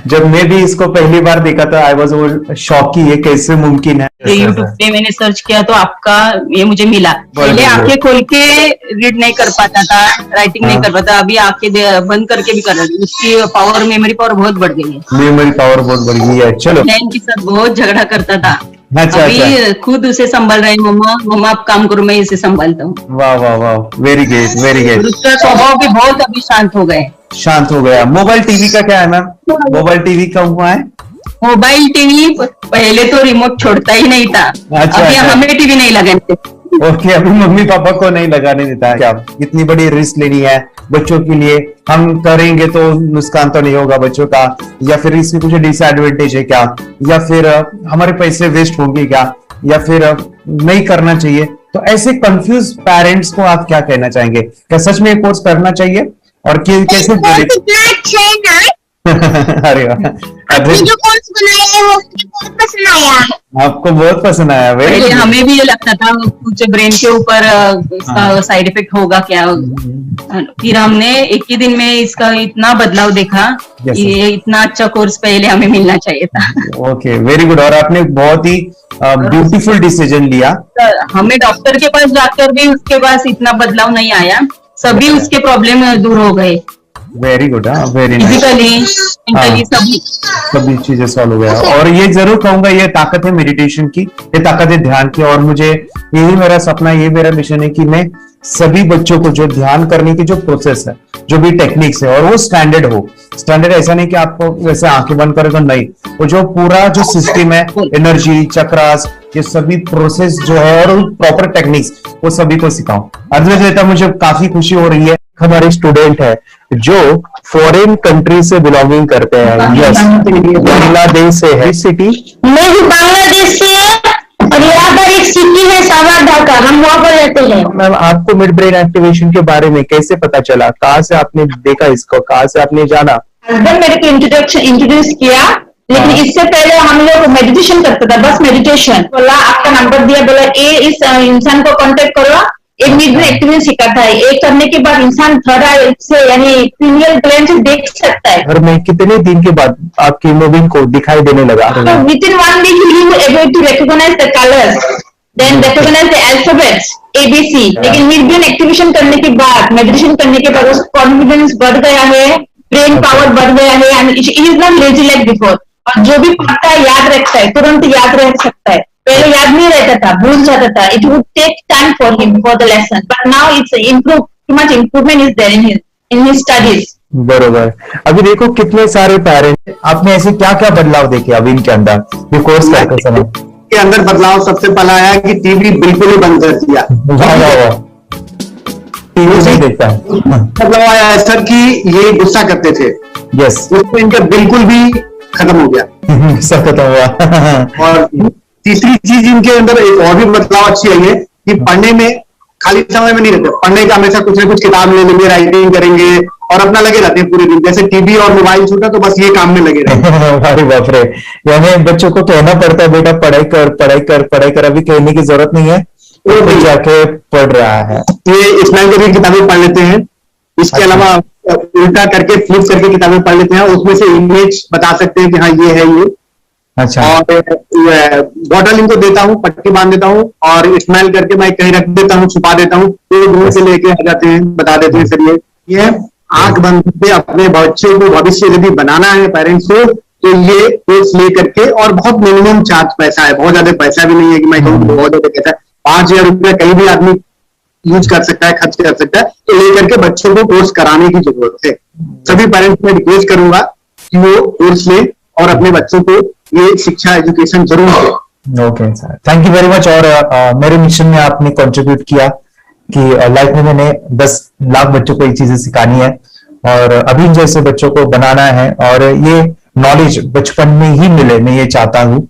जब मैं भी इसको पहली बार देखा था आई वाज शॉक कि ये कैसे मुमकिन है। यूट्यूब पे मैंने सर्च किया तो आपका ये मुझे मिला। पहले आंखें खोल के रीड नहीं कर पाता था, राइटिंग नहीं कर पाता, अभी आंखें बंद करके भी कर रही हूँ। उसकी पावर, मेमोरी पावर बहुत बढ़ गई है। मेमोरी पावर बहुत बढ़ गई है। चलो, बहन के साथ बहुत झगड़ा करता था, अच्छा, अभी खुद उसे संभाल रहे हैं। मम्मा आप काम करो, मैं इसे संभालता हूँ। वाह वाह वाह, वेरी ग्रेट वेरी ग्रेट। उसका स्वभाव भी बहुत अभी शांत हो गए। शांत हो गया। मोबाइल टीवी का क्या है मैम? मोबाइल टीवी का हुआ है? मोबाइल टीवी पहले तो रिमोट छोड़ता ही नहीं था। अच्छा, अभी अच्छा। हमें टीवी नहीं लगाने। ओके, अभी मम्मी पापा को नहीं लगाने देता है। क्या इतनी बड़ी रिस्क लेनी है बच्चों के लिए? हम करेंगे तो नुकसान तो नहीं होगा बच्चों का, या फिर इसकी कुछ डिसएडवांटेज है क्या, या फिर हमारे पैसे वेस्ट होंगे क्या, या फिर नहीं करना चाहिए? तो ऐसे कंफ्यूज पेरेंट्स को आप क्या कहना चाहेंगे? क्या सच में ये कोर्स करना चाहिए और कैसे? अरे वाह, जो कोर्स बनाया है वो मुझे बहुत पसंद आया। आपको बहुत पसंद आया? पहले हमें भी ये लगता था कुछ ब्रेन के ऊपर इसका साइड इफेक्ट होगा क्या। फिर हमने एक ही दिन में इसका इतना बदलाव देखा कि ये इतना अच्छा कोर्स पहले हमें मिलना चाहिए था। Okay, very good. और आपने बहुत ही ब्यूटीफुल डिसीजन लिया। हमें डॉक्टर के पास जाकर भी उसके पास इतना बदलाव नहीं आया, सभी उसके प्रॉब्लम दूर हो गए। Very good, very nice. Physically, mentally सभी चीजें सॉल्व हो गया। और ये जरूर कहूंगा, ये ताकत है मेडिटेशन की, ये ताकत है ध्यान की। और मुझे यही मेरा सपना, ये मेरा मिशन है कि मैं सभी बच्चों को जो ध्यान करने की जो प्रोसेस है, जो भी टेक्निक्स है, और वो स्टैंडर्ड हो। स्टैंडर्ड ऐसा नहीं कि आपको वैसे आंखें बंद करे तो नहीं, वो जो पूरा जो सिस्टम है, एनर्जी चक्रास, ये सभी प्रोसेस जो है और प्रॉपर टेक्निक्स, वो सभी को सिखाऊं। अद्वैत, मुझे काफी खुशी हो रही है। हमारे स्टूडेंट है जो फॉरेन कंट्री से बिलोंगिंग करते हैं। यस, बांग्लादेश से है। सिटी मैं भी बांग्लादेश से और यहाँ पर एक सिटी है सावारढाका, हम वहाँ पर रहते हैं। मैम, आपको मिड ब्रेन एक्टिवेशन के बारे में कैसे पता चला? कहाँ से आपने देखा इसको? कहाँ से आपने जाना? हस्बैंड मेरे को इंट्रोड्यूस किया, लेकिन इससे पहले हम लोग मेडिटेशन करते थे, बस मेडिटेशन। बोला आपका नंबर दिया, बोला ये इस इंसान को कांटेक्ट करो, एक मिड ब्रेन एक्टिवेशन सिखाता है। एक करने के बाद इंसान थर्ड आई से यानी पिनियल ग्लैंड से देख सकता है। घर में कितने दिन के बाद आपकी हीमोग्लोबिन को दिखाई देने लगा? So within 1 week he was able to recognize the colors, then recognize the alphabets ABC। लेकिन मिड ब्रेन एक्टिवेशन करने के बाद, मेडिटेशन करने के बाद उसका कॉन्फिडेंस बढ़ गया है, ब्रेन पावर बढ़ गया है, and he is not lazy like before. और जो भी पढ़ता है याद रखता है, तुरंत याद रख सकता है। पहले याद नहीं रहता था, भूल जाता था। It would take time for him for the lesson, but now it's improve, too much improvement is there in his studies. बरोबर। अभी देखो कितने सारे पेरेंट्स, आपने ऐसे क्या क्या बदलाव देखे अभी इनके अंदर ये कोर्स करते समय? के अंदर बदलाव सबसे पहला आया कि टीवी बिल्कुल ही बंद कर दिया। टीवी नहीं देखता है। बदलाव आया है सर कि ये गुस्सा करते थे। यस, उसमें इनका बिल्कुल भी खत्म हो गया। गुस्सा खत्म हुआ। और तीसरी चीज इनके अंदर एक और भी बदलाव अच्छी आई है कि पढ़ने में खाली समय में नहीं रहते, पढ़ने का हमेशा कुछ ना कुछ किताब ले लेंगे, राइटिंग करेंगे और अपना लगे रहते हैं पूरे दिन। जैसे टीवी और मोबाइल छूटा तो बस ये काम में लगे रहते हैं। अरे बाप रे, यानी बच्चों को कहना पड़ता है बेटा पढ़ाई कर, पढ़ाई कर, पढ़ाई कर। अभी कहने की जरूरत नहीं है, वो जाके पढ़ रहा है। ये स्मैल करके किताबें पढ़ लेते हैं। इसके अलावा उल्टा करके फ्लिप करके किताबें पढ़ लेते हैं, उसमें से इमेज बता सकते हैं कि हाँ ये है ये। अच्छा। और बॉटल इनको देता हूँ, पट्टी बांध देता हूँ और स्मेल करके मैं कहीं रख देता हूँ, छुपा देता हूँ, तो ढूंढ के लेके आ जाते हैं, बता देते हैं सर ये आंख बंद करके अपने बच्चों को भविष्य यदि बनाना है पेरेंट्स को, तो ये कोर्स ले करके। और बहुत मिनिमम चार्ज पैसा है, बहुत ज्यादा पैसा भी नहीं है कि मैं कहूँ बहुत ज्यादा पैसा है। 5,000 रुपया कहीं भी आदमी यूज कर सकता है, खर्च कर सकता है। तो लेकर के बच्चों को कोर्स कराने की जरूरत है। सभी पेरेंट्स में रिक्वेस्ट करूंगा कि वो कोर्स लें और अपने बच्चों को ये शिक्षा एजुकेशन जरूर दें। Okay sir, thank you very much. और मेरे मिशन में आपने कंट्रीब्यूट किया कि लाइफ में मैंने 10 लाख बच्चों को ये चीजें सिखानी है और अभी जैसे बच्चों को बनाना है, और ये नॉलेज बचपन में ही मिले, मैं ये चाहता हूँ।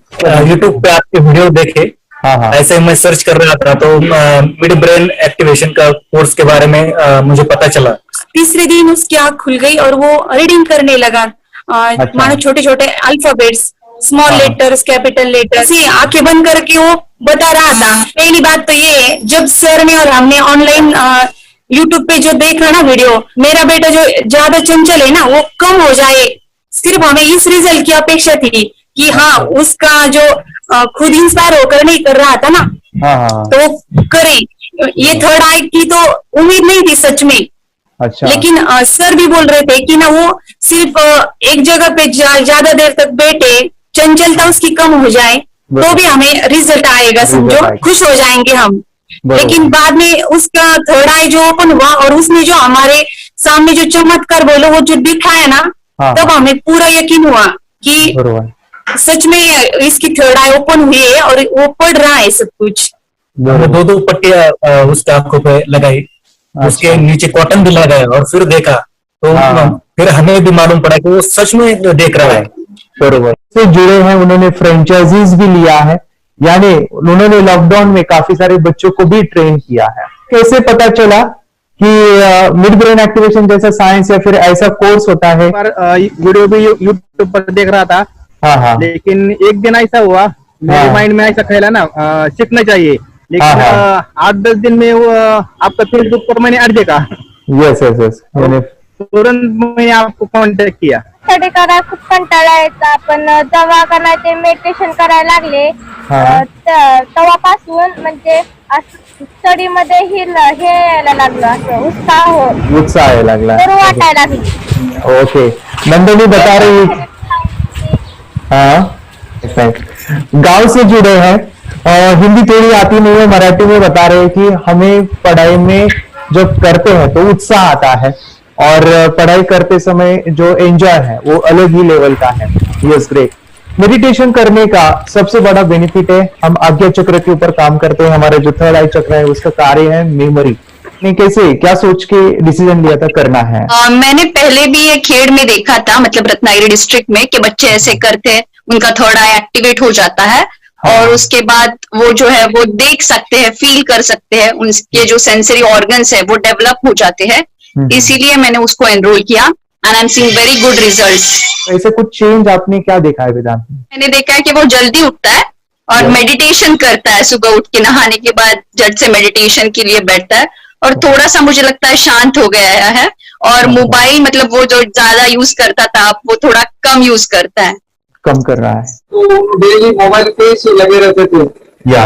यूट्यूब पे आपके वीडियो देखे, हाँ, ऐसे मैं सर्च कर रहा था तो मिड ब्रेन एक्टिवेशन का कोर्स के बारे में मुझे पता चला। तीसरे दिन उसकी आंख खुल गई और वो रीडिंग करने लगा। मानो छोटे छोटे alphabets, small letters, capital letters, आंखें बंद करके वो बता रहा था। पहली बात तो ये है, जब सर ने और हमने ऑनलाइन यूट्यूब पे जो देखा ना वीडियो, मेरा बेटा जो ज्यादा चंचल है ना वो कम हो जाए, सिर्फ हमें इस रिजल्ट की अपेक्षा थी कि हाँ उसका जो खुद इंस्पायर होकर नहीं कर रहा था ना, तो करे। ये थर्ड आई की तो उम्मीद नहीं थी सच में। अच्छा। लेकिन सर भी बोल रहे थे कि ना वो सिर्फ एक जगह पे ज्यादा देर तक बैठे, चंचलता उसकी कम हो जाए तो भी हमें रिजल्ट आएगा, समझो खुश हो जाएंगे हम। लेकिन बाद में उसका थर्ड आई जो ओपन हुआ और उसने जो हमारे सामने जो चमत्कार बोलो वो जो दिखाया ना, तब हमें पूरा यकीन हुआ कि सच में इसकी थर्ड आई ओपन हुई है और वो पढ़ रहा है सब कुछ। दो पट्टियां उसके आंखों पे लगाई, उसके नीचे कॉटन भी लगाया और फिर देखा तो फिर हमें भी मालूम पड़ा कि वो सच में देख रहा है। बरोबर से जुड़े हैं, उन्होंने फ्रेंचाइजीज भी लिया है, यानी उन्होंने लॉकडाउन में काफी सारे बच्चों को भी ट्रेन किया है। कैसे पता चला कि मिड ब्रेन एक्टिवेशन जैसा साइंस या फिर ऐसा कोर्स होता है? वीडियो भी यूट्यूब पर देख रहा था। हाँ। लेकिन एक दिन ऐसा हुआ, मेरे माइंड में ऐसा ख्याल है ना, सीखना चाहिए, लेकिन 8-10 दिन में वो आपका फेसबुक पर मैंने ऐड देखा। यस यस यस, तुरंत मैंने आपको कॉन्टॅक्ट किया। स्टडी करायला खूप कंटाळा यायचा, पण जेव्हा का ते मेडिटेशन करायला लागले तेव्हापासून म्हणजे स्टडी मध्ये हे यायला लागलं, असं उत्साह यायला लागला, बरं वाटायला लागली। ओके, नंदिनी बता रही, हाँ गांव से जुड़े हैं, हिंदी थोड़ी आती नहीं है, मराठी में बता रहे हैं कि हमें पढ़ाई में जब करते हैं तो उत्साह आता है और पढ़ाई करते समय जो एंजॉय है वो अलग ही लेवल का है। Yes great. मेडिटेशन करने का सबसे बड़ा बेनिफिट है, हम आज्ञा चक्र के ऊपर काम करते हैं, हमारा जो थर्ड आई चक्र है उसका कार्य है मेमोरी। कैसे, क्या सोच के डिसीजन लिया था करना है? मैंने पहले भी ये खेड़ में देखा था, मतलब रत्नागिरी डिस्ट्रिक्ट में, कि बच्चे ऐसे करते हैं, उनका थर्ड आई एक्टिवेट हो जाता है। और उसके बाद वो जो है वो देख सकते हैं, फील कर सकते हैं, उनके जो सेंसरी ऑर्गन्स है वो डेवलप हो जाते हैं। इसीलिए मैंने उसको एनरोल किया and I am seeing very good results. ऐसे कुछ चेंज आपने क्या देखा है वेदांत में? मैंने देखा है कि वो जल्दी उठता है और मेडिटेशन करता है, सुबह उठ के नहाने के बाद झट से मेडिटेशन के लिए बैठता है और थोड़ा सा मुझे लगता है शांत हो गया है। और मोबाइल मतलब वो जो ज्यादा यूज करता था वो थोड़ा कम यूज करता है, कम कर रहा है। तो डेली मोबाइल पे ही लगे रहते थे। या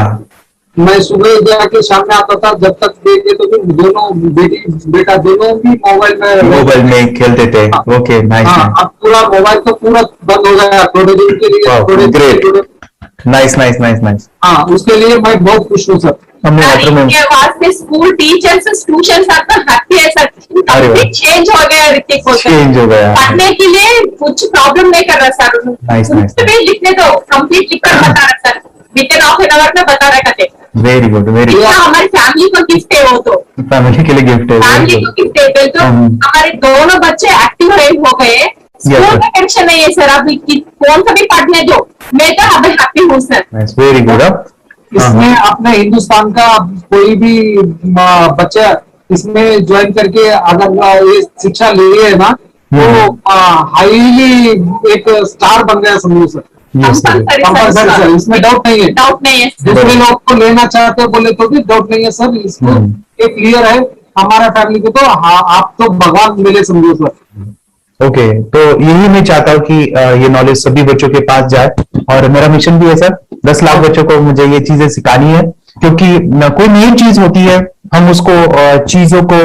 मैं सुबह जाके शाम में आता था, जब तक देखे तो फिर दोनों बेटा दोनों भी मोबाइल में खेलते थे। Okay, nice. अब पूरा मोबाइल तो पूरा बंद हो गया थोड़े दिन के लिए। Great, nice nice nice nice. हाँ, उसके लिए मैं बहुत खुश हूँ sir. School teachers tuition happy है सर, चेंज हो गया ऋतिक को, चेंज हो गया, पढ़ने के लिए कुछ प्रॉब्लम नहीं कर रहा सर। Nice nice. लिखने दो, कंप्लीट लिखकर बता रहा sir, with in half an hour में बता रहा है। Very good, very good. हमारी फैमिली को गिफ्ट है, वो तो फैमिली के लिए गिफ्ट है, फैमिली को गिफ्ट है। तो हमारे दोनों बच्चे एक्टिव हो गए, स्कूल का टेंशन नहीं है सर, अभी कौन सा भी पढ़ने दो, मैं तो अभी हैप्पी हूँ सर। Very good. इसमें अपने हिंदुस्तान का कोई भी बच्चा इसमें ज्वाइन करके अगर ये शिक्षा ले है ना, तो हाईली एक स्टार बन गया समझो सर। कंपल्सरी सर, इसमें डाउट नहीं है, डाउट नहीं है। दूसरे लोग को लेना चाहते हो बोले तो भी डाउट नहीं है सर, इसको एक क्लियर है। हमारा फैमिली को तो आप तो भगवान मिले समझो सर। ओके, तो यही मैं चाहता हूँ कि ये नॉलेज सभी बच्चों के पास जाए और मेरा मिशन भी है सर, 10 लाख बच्चों को मुझे ये चीजें सिखानी है, क्योंकि कोई नई चीज होती है हम उसको चीजों को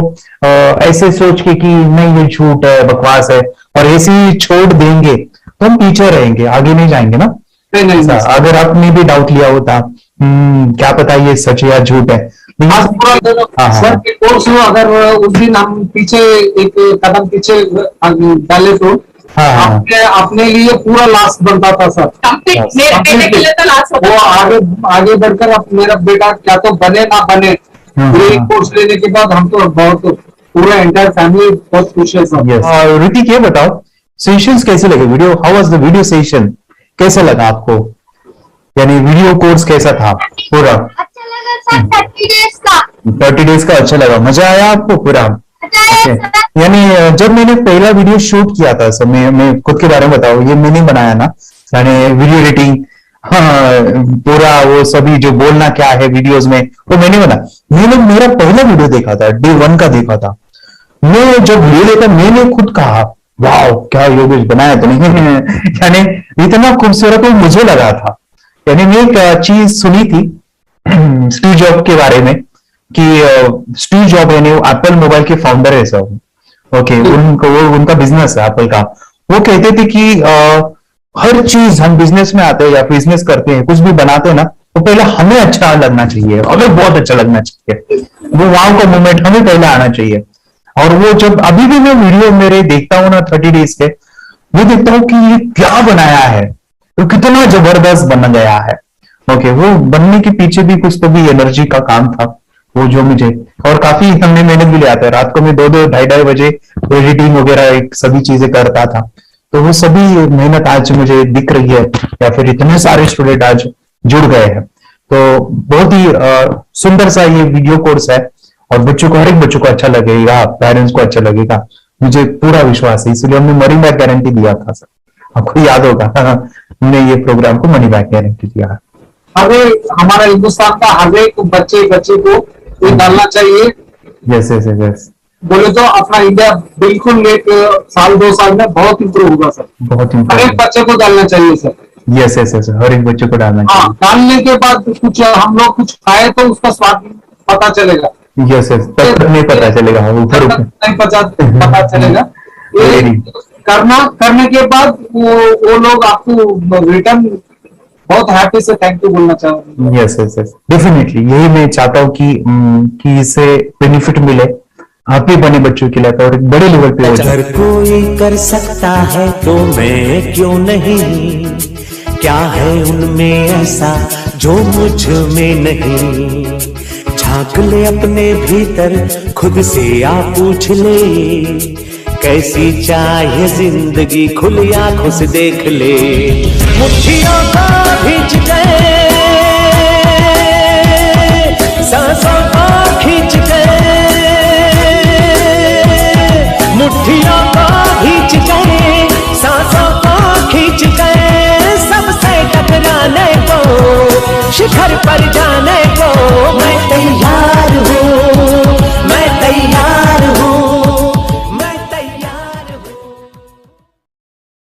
ऐसे सोच के कि नहीं ये झूठ है, बकवास है, और ऐसे ही छोड़ देंगे तो हम पीछे रहेंगे, आगे नहीं जाएंगे ना। नहीं, अगर आपने भी डाउट लिया होता क्या पता ये सच या झूठ है। सर के कोर्स में अगर उस दिन हम पीछे एक कदम पीछे डाले तो अपने लिए पूरा लास्ट बनता था सर। मेरे के लिए तो लास्ट होता वो आगे बढ़कर अब मेरा बेटा क्या तो बने ना बने, कोर्स लेने के बाद हम तो बहुत पूरा एंटायर फैमिली बहुत खुश है सर। ऋतिक ये बताओ, सेशंस कैसे लगे? Video, how was the video session, कैसा लगा आपको? यानी वीडियो कोर्स कैसा था पूरा? अच्छा लगा सर, 30 डेज का अच्छा लगा, मजा आया आपको पूरा? यानी जब मैंने पहला वीडियो शूट किया था सर, मैं खुद के बारे में बताऊं, ये मैंने बनाया ना, यानी वीडियो एडिटिंग, हाँ पूरा वो सभी जो बोलना क्या है वीडियोस में वो मैंने बना। मैंने मेरा पहला वीडियो देखा था, डे 1 का देखा था, मैं जब ले लेता मैंने खुद कहा वाह क्या योगेश बनाया तो नहीं यानी इतना खूबसूरत वो मुझे लगा था। यानी मैं एक चीज सुनी थी स्टीव जॉब के बारे में कि स्टीव जॉब यानी एप्पल मोबाइल के फाउंडर है सब, ओके, उनका बिजनेस है एप्पल का। वो कहते थे कि हर चीज हम बिजनेस में आते हैं या बिजनेस करते हैं, कुछ भी बनाते हैं ना, तो पहले हमें अच्छा लगना चाहिए, हमें बहुत अच्छा लगना चाहिए, वो वाव का मोमेंट हमें पहले आना चाहिए। और वो जब अभी भी मैं वीडियो मेरे देखता हूँ ना 30 डेज के, वो देखता हूँ कि ये क्या बनाया है, तो कितना जबरदस्त बन गया है। ओके, वो बनने के पीछे भी कुछ तो भी एनर्जी का काम था वो, जो मुझे और काफी हमने मेहनत भी लिया था। रात को मैं 2-2 ढाई बजे एडिटिंग वगैरह सभी चीजें करता था, तो वो सभी मेहनत आज मुझे दिख रही है, या फिर इतने सारे स्टूडेंट आज जुड़ गए हैं। तो बहुत ही सुंदर सा ये वीडियो कोर्स है और बच्चों को, हर एक बच्चों को अच्छा लगेगा, पेरेंट्स को अच्छा लगेगा, मुझे पूरा विश्वास है। इसलिए हमने मनी बैक गारंटी दिया था सर, आपको याद होगा हमने ये प्रोग्राम को मनी बैक गारंटी दिया। हमें हमारा हिंदुस्तान का हर एक बच्चे को ये डालना चाहिए। यस यस यस, बोले तो अपना इंडिया बिल्कुल एक साल 2 साल में बहुत इम्प्रूव होगा सर। बहुत हर एक बच्चे को डालना चाहिए सर। यस यस यस, हर एक बच्चे को डालना चाहिए। डालने के बाद कुछ हम लोग कुछ खाए तो उसका स्वाद पता चलेगा। यस यस, तब तक नहीं पता चलेगा, नहीं पता चलेगा। करने के बाद वो लोग आपको रिटर्न बहुत हैप्पी से थैंक यू बोलना चाहूंगा। यस यस यस, डेफिनेटली यही मैं चाहता हूँ कि इससे बेनिफिट मिले आप ही बने बच्चों के लिए, और एक बड़े लेवल पे हो जाए। अगर कोई कर सकता है तो मैं क्यों नहीं, क्या है उनमें ऐसा जो मुझ में नहीं। झांक ले अपने भीतर, खुद से आप पूछ ले, कैसी चाहे जिंदगी खुली आंखों से देख ले। मुट्ठियों का